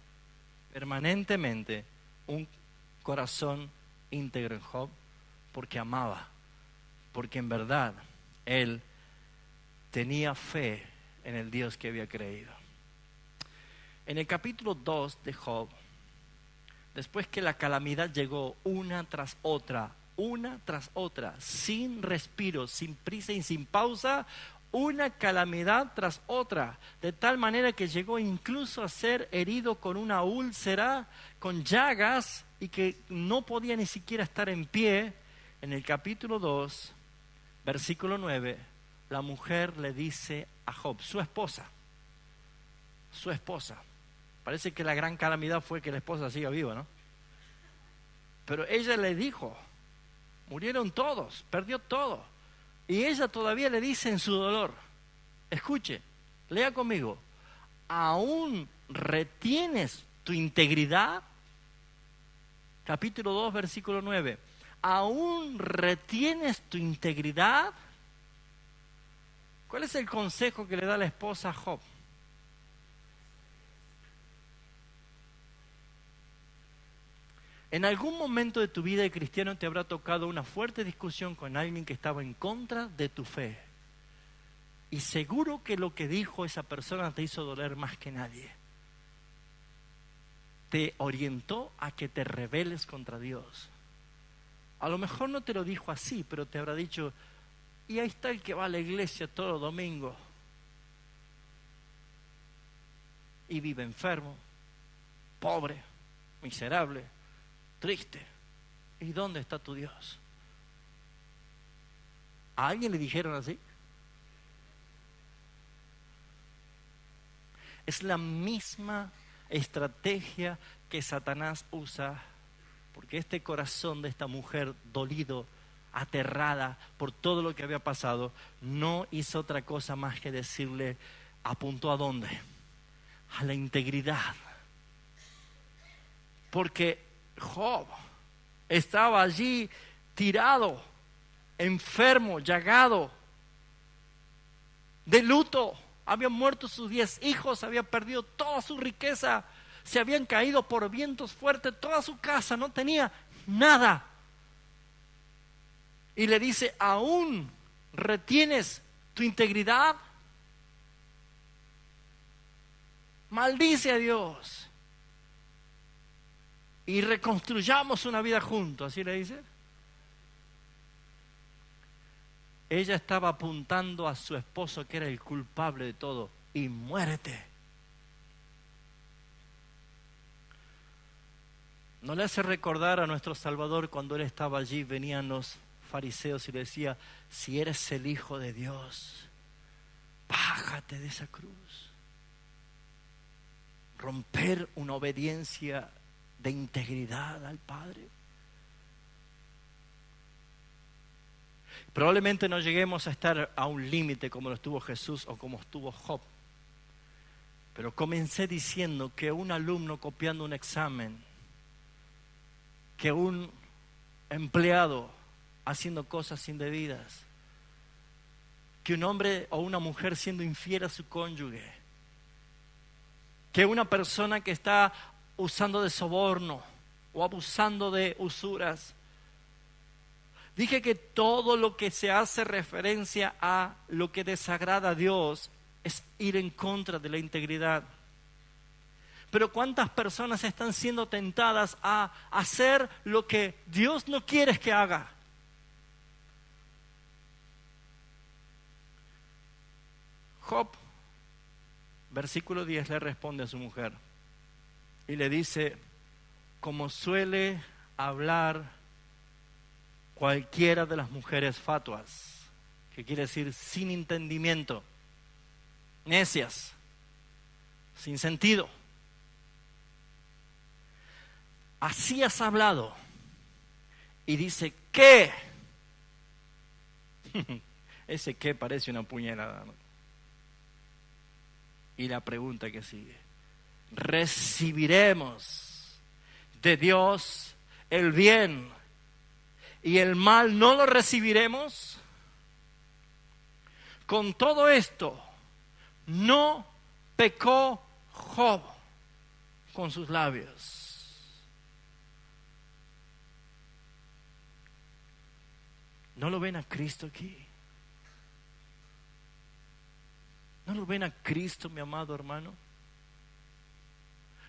permanentemente un corazón íntegro en Job, porque amaba, porque en verdad él tenía fe en el Dios que había creído. En el capítulo 2 de Job, después que la calamidad llegó una tras otra, sin respiro, sin prisa y sin pausa, una calamidad tras otra, de tal manera que llegó incluso a ser herido con una úlcera, con llagas, y que no podía ni siquiera estar en pie. En el capítulo 2, versículo 9, la mujer le dice a Job, su esposa, parece que la gran calamidad fue que la esposa siga viva, ¿no? Pero ella le dijo, murieron todos, perdió todo. Y ella todavía le dice en su dolor, escuche, lea conmigo, ¿aún retienes tu integridad? Capítulo 2, versículo 9. ¿Aún retienes tu integridad? ¿Cuál es el consejo que le da la esposa a Job? En algún momento de tu vida de cristiano te habrá tocado una fuerte discusión con alguien que estaba en contra de tu fe. Y seguro que lo que dijo esa persona te hizo doler más que nadie. Te orientó a que te rebeles contra Dios. A lo mejor no te lo dijo así, pero te habrá dicho, y ahí está el que va a la iglesia todo los domingos y vive enfermo, pobre, miserable, triste. ¿Y dónde está tu Dios? ¿A alguien le dijeron así? Es la misma estrategia que Satanás usa, porque este corazón de esta mujer dolido, aterrada por todo lo que había pasado, no hizo otra cosa más que decirle, apuntó ¿a dónde? A la integridad. Porque Job estaba allí tirado, enfermo, llagado, de luto. Habían muerto sus 10 hijos, había perdido toda su riqueza, se habían caído por vientos fuertes, toda su casa, no tenía nada. Y le dice, ¿aún retienes tu integridad? Maldice a Dios y reconstruyamos una vida juntos, ¿así le dice? Ella estaba apuntando a su esposo, que era el culpable de todo, y muérete. ¿No le hace recordar a nuestro Salvador cuando Él estaba allí, venían los fariseos y le decía, si eres el Hijo de Dios, bájate de esa cruz? Romper una obediencia de integridad al Padre. Probablemente no lleguemos a estar a un límite como lo estuvo Jesús o como estuvo Job. Pero comencé diciendo que un alumno copiando un examen, que un empleado haciendo cosas indebidas, que un hombre o una mujer siendo infiel a su cónyuge, que una persona que está usando de soborno o abusando de usuras. Dije que todo lo que se hace referencia a lo que desagrada a Dios es ir en contra de la integridad. Pero ¿cuántas personas están siendo tentadas a hacer lo que Dios no quiere que haga? Job, versículo 10, le responde a su mujer y le dice, como suele hablar cualquiera de las mujeres fatuas, que quiere decir sin entendimiento, necias, sin sentido. Así has hablado. Y dice, ¿qué? Ese qué parece una puñalada, ¿no? Y la pregunta que sigue, ¿recibiremos de Dios el bien y el mal no lo recibiremos? Con todo esto, no pecó Job con sus labios. ¿No lo ven a Cristo aquí? ¿No lo ven a Cristo, mi amado hermano?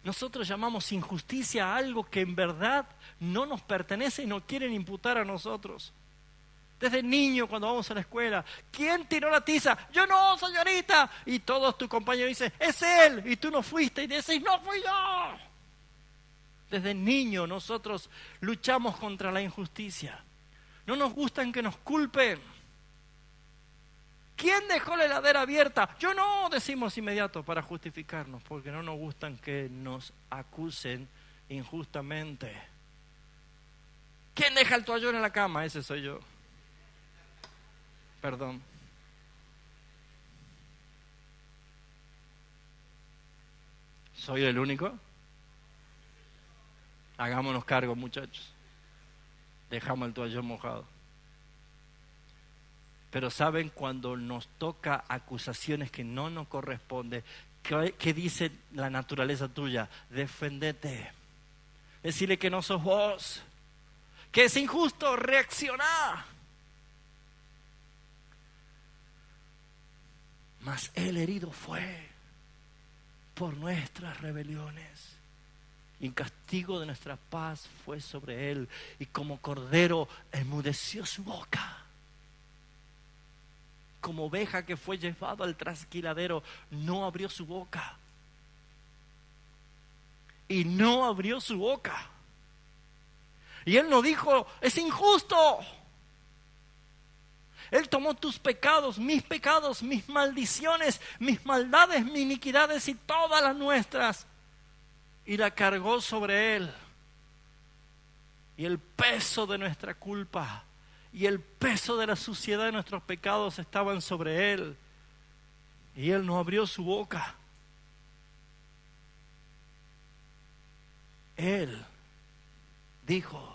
Nosotros llamamos injusticia a algo que en verdad no nos pertenece y no quieren imputar a nosotros. Desde niño, cuando vamos a la escuela, ¿quién tiró la tiza? Yo no, señorita. Y todos tus compañeros dicen, es él. Y tú no fuiste y decís, no fui yo. Desde niño nosotros luchamos contra la injusticia. No nos gustan que nos culpen. ¿Quién dejó la heladera abierta? Yo no, decimos inmediato para justificarnos, porque no nos gustan que nos acusen injustamente. ¿Quién deja el toallón en la cama? Ese soy yo. Perdón. ¿Soy el único? Hagámonos cargo, muchachos. Dejamos el toallón mojado. Pero ¿saben? Cuando nos toca acusaciones que no nos corresponden, ¿qué dice la naturaleza tuya? Defendete. Decirle que no sos vos, que es injusto, reaccionar. Mas Él herido fue por nuestras rebeliones, y el castigo de nuestra paz fue sobre Él, y como cordero enmudeció su boca. Como oveja que fue llevado al trasquiladero, no abrió su boca. Y no abrió su boca. Y Él no dijo, es injusto. Él tomó tus pecados, mis maldiciones, mis maldades, mis iniquidades y todas las nuestras, y la cargó sobre Él. Y el peso de nuestra culpa y el peso de la suciedad de nuestros pecados estaban sobre Él. Y Él no abrió su boca. Él dijo,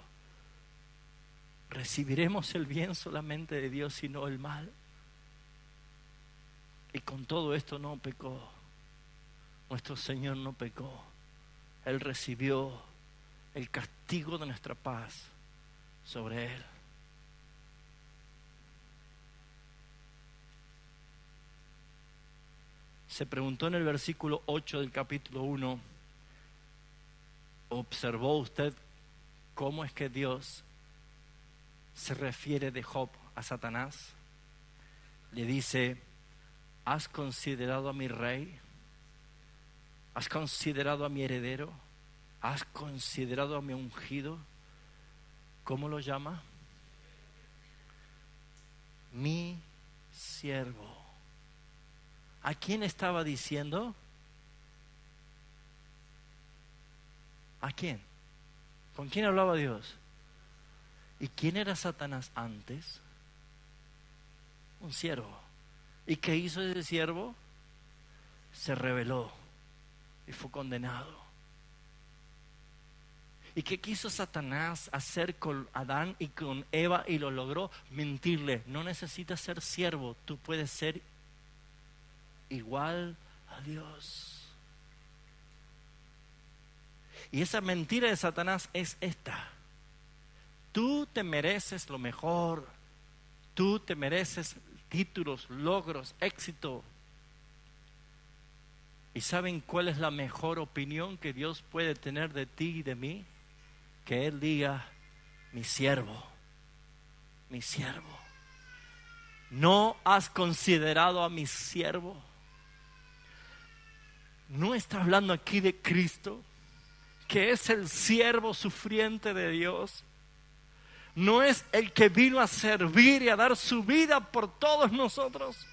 ¿recibiremos el bien solamente de Dios y no el mal? Y con todo esto no pecó. Nuestro Señor no pecó. Él recibió el castigo de nuestra paz sobre Él. Se preguntó en el versículo 8 del capítulo 1, ¿observó usted cómo es que Dios se refiere de Job a Satanás? Le dice, ¿has considerado a mi rey? ¿Has considerado a mi heredero? ¿Has considerado a mi ungido? ¿Cómo lo llama? Mi siervo. ¿A quién estaba diciendo? ¿A quién? ¿Con quién hablaba Dios? ¿Y quién era Satanás antes? Un siervo. ¿Y qué hizo ese siervo? Se rebeló y fue condenado. ¿Y qué quiso Satanás hacer con Adán y con Eva y lo logró? Mentirle. No necesitas ser siervo, tú puedes ser igual a Dios. Y esa mentira de Satanás es esta: tú te mereces lo mejor, tú te mereces títulos, logros, éxito. ¿Y saben cuál es la mejor opinión que Dios puede tener de ti y de mí? Que Él diga, mi siervo, mi siervo. ¿No has considerado a mi siervo? ¿No está hablando aquí de Cristo, que es el siervo sufriente de Dios? ¿No es el que vino a servir y a dar su vida por todos nosotros?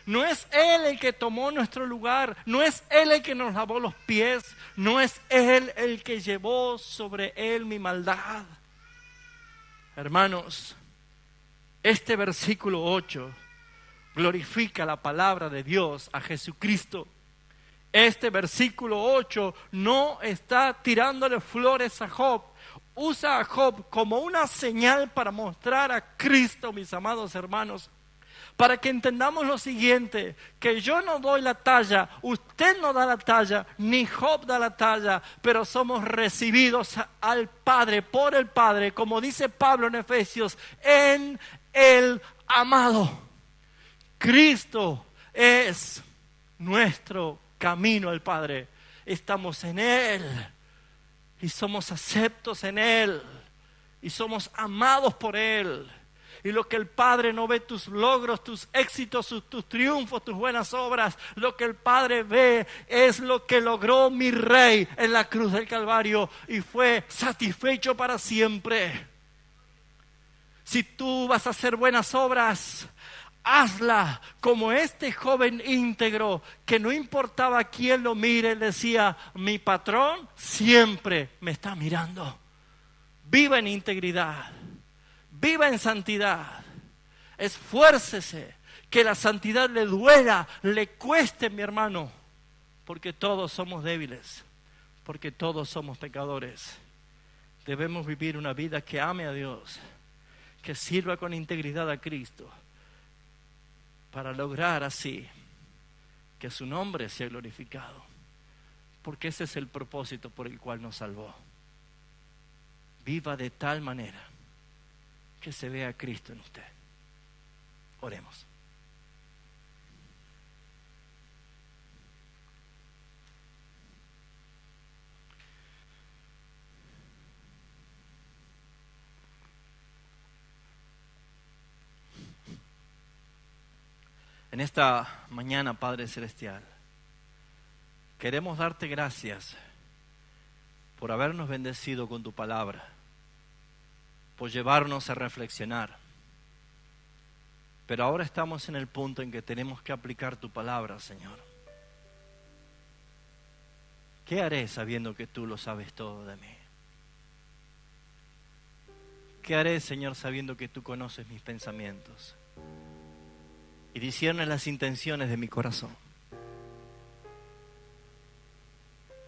¿No es Él el que tomó nuestro lugar? ¿No es Él el que nos lavó los pies? ¿No es Él el que llevó sobre Él mi maldad? Hermanos, este versículo 8 glorifica la palabra de Dios a Jesucristo. Este versículo 8 no está tirándole flores a Job. Usa a Job como una señal para mostrar a Cristo, mis amados hermanos. Para que entendamos lo siguiente, que yo no doy la talla, usted no da la talla, ni Job da la talla, pero somos recibidos al Padre, por el Padre, como dice Pablo en Efesios, en el amado. Cristo es nuestro camino al Padre. Estamos en Él y somos aceptos en Él y somos amados por Él. Y lo que el Padre no ve, tus logros, tus éxitos, tus triunfos, tus buenas obras, lo que el Padre ve es lo que logró mi Rey en la cruz del Calvario y fue satisfecho para siempre. Si tú vas a hacer buenas obras, hazla como este joven íntegro que no importaba quién lo mire, él decía, mi patrón siempre me está mirando. Viva en integridad. Viva en santidad, esfuércese, que la santidad le duela, le cueste, mi hermano, porque todos somos débiles, porque todos somos pecadores. Debemos vivir una vida que ame a Dios, que sirva con integridad a Cristo, para lograr así que su nombre sea glorificado, porque ese es el propósito por el cual nos salvó. Viva de tal manera que se vea a Cristo en usted. Oremos. En esta mañana, Padre Celestial, queremos darte gracias por habernos bendecido con tu palabra, por llevarnos a reflexionar. Pero ahora estamos en el punto en que tenemos que aplicar tu palabra, Señor. ¿Qué haré sabiendo que tú lo sabes todo de mí? ¿Qué haré, Señor, sabiendo que tú conoces mis pensamientos y discernes las intenciones de mi corazón?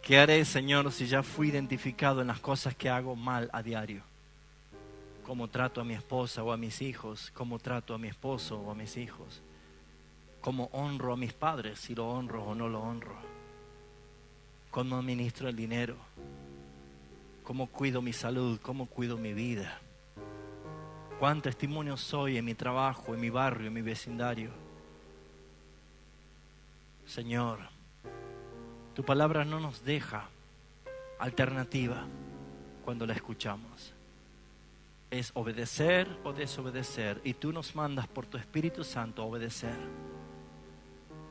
¿Qué haré, Señor, si ya fui identificado en las cosas que hago mal a diario? ¿Cómo trato a mi esposa o a mis hijos? ¿Cómo trato a mi esposo o a mis hijos? ¿Cómo honro a mis padres, si lo honro o no lo honro? ¿Cómo administro el dinero? ¿Cómo cuido mi salud? ¿Cómo cuido mi vida? ¿Cuán testimonio soy en mi trabajo, en mi barrio, en mi vecindario? Señor, tu palabra no nos deja alternativa cuando la escuchamos. Es obedecer o desobedecer, y tú nos mandas por tu Espíritu Santo a obedecer.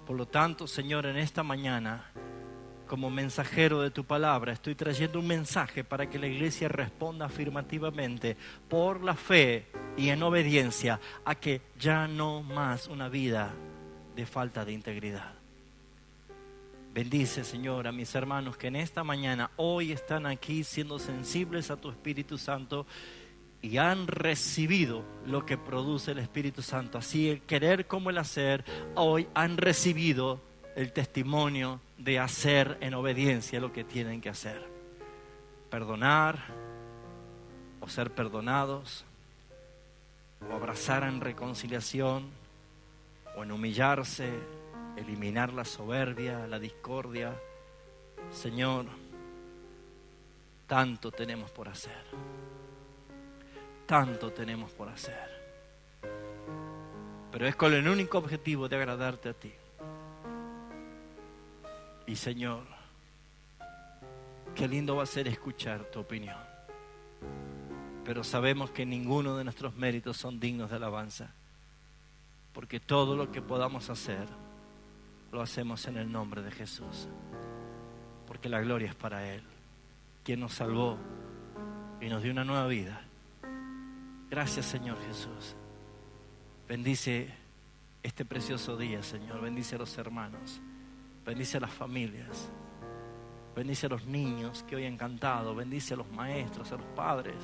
Por lo tanto, Señor, en esta mañana, como mensajero de tu palabra, estoy trayendo un mensaje para que la iglesia responda afirmativamente por la fe y en obediencia a que ya no más una vida de falta de integridad. Bendice, Señor, a mis hermanos que en esta mañana, hoy están aquí siendo sensibles a tu Espíritu Santo y han recibido lo que produce el Espíritu Santo. Así el querer como el hacer, hoy han recibido el testimonio de hacer en obediencia lo que tienen que hacer. Perdonar o ser perdonados, o abrazar en reconciliación, o en humillarse, eliminar la soberbia, la discordia. Señor, tanto tenemos por hacer. Tanto tenemos por hacer. Pero es con el único objetivo de agradarte a ti. Y Señor, qué lindo va a ser escuchar tu opinión. Pero sabemos que ninguno de nuestros méritos son dignos de alabanza, porque todo lo que podamos hacer lo hacemos en el nombre de Jesús, porque la gloria es para Él, quien nos salvó y nos dio una nueva vida. Gracias, Señor Jesús. Bendice este precioso día, Señor. Bendice a los hermanos, bendice a las familias, bendice a los niños que hoy han cantado, bendice a los maestros, a los padres.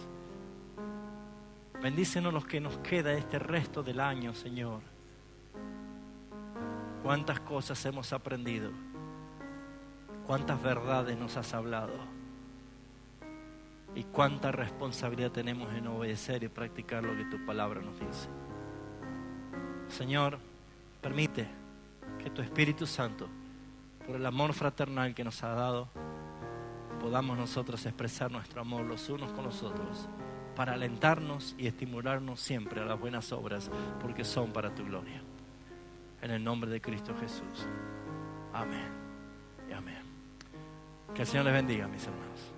Bendícenos los que nos queda este resto del año, Señor. Cuántas cosas hemos aprendido, cuántas verdades nos has hablado y cuánta responsabilidad tenemos en obedecer y practicar lo que tu palabra nos dice. Señor, permite que tu Espíritu Santo, por el amor fraternal que nos ha dado, podamos nosotros expresar nuestro amor los unos con los otros, para alentarnos y estimularnos siempre a las buenas obras, porque son para tu gloria. En el nombre de Cristo Jesús. Amén y amén. Que el Señor les bendiga, mis hermanos.